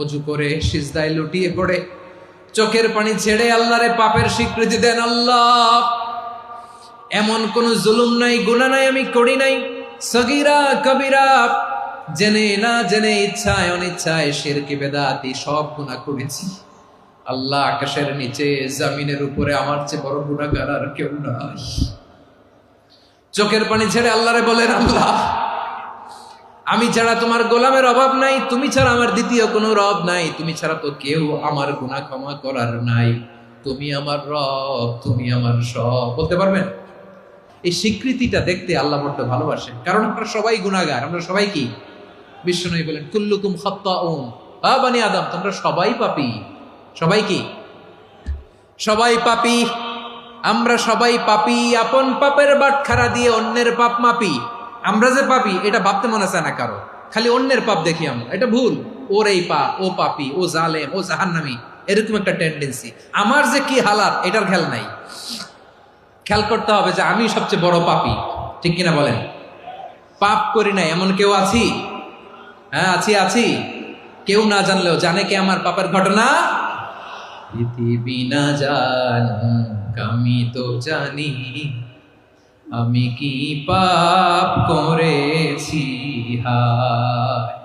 অজু করে সিজদায় লুটিয়ে পড়ে চোখের পানি ছেড়ে আল্লাহরে পাপের স্বীকৃতি দেন। আল্লাহ, এমন কোন জুলুম নাই, গুনাহ নাই আমি করি নাই, সগীরা কবিরা, জেনে না জেনে, ইচ্ছায় অনিচ্ছায়, শিরকি বেদাতি সব গুনাহ করেছি। আল্লাহ, আকাশের নিচে জমিনের উপরে আমার চেয়ে বড় গুনাহগার আর কেউ নাই। চোখের পানি ছেড়ে আল্লাহরে বলেন, আল্লাহ, আমি ছাড়া তোমার গোলামের অভাব নাই, তুমি ছাড়া আমার দ্বিতীয় কোনো রব নাই, তুমি ছাড়া তো কেউ আমার গুনাহ ক্ষমা করার নাই, তুমি আমার রব, তুমি আমার সব। বলতে পারবেন? এই স্বীকৃতিটা দেখতে আল্লাহ বড্ড ভালোবাসেন, কারণ আমরা সবাই গুনাহগার। আমরা সবাই কি? বিশ্বনবী বলেন, কুল্লুকুম খাত্তাউন, বানি আদম, তোমরা সবাই পাপী। সবাই কি? সবাই পাপী। আমরা সবাই পাপী। আপন পাপের বাটখারা দিয়ে অন্যের পাপ মাপি। আমরা যে পাপী এটা ভাবতে মনে চায় না কারো, খালি অন্যের পাপ দেখি আমরা। এটা ভুল। ওর এই পাপ, ও পাপী, ও জালেম, ও জাহান্নামী, এরকম একটা টেন্ডেন্সি। আমার যে কি হালাত এটার খেয়াল নাই। খেয়াল করতে হবে যে আমি সবচেয়ে বড় পাপী, ঠিক কিনা বলেন? পাপ করি নাই এমন কেউ আছি? হ্যাঁ, আছি। কেউ না জানলেও জানে কে আমার পাপের ঘটনা? পৃথিবী না জানুক আমি তো জানি, আমি কি পাপ করেছি হায়।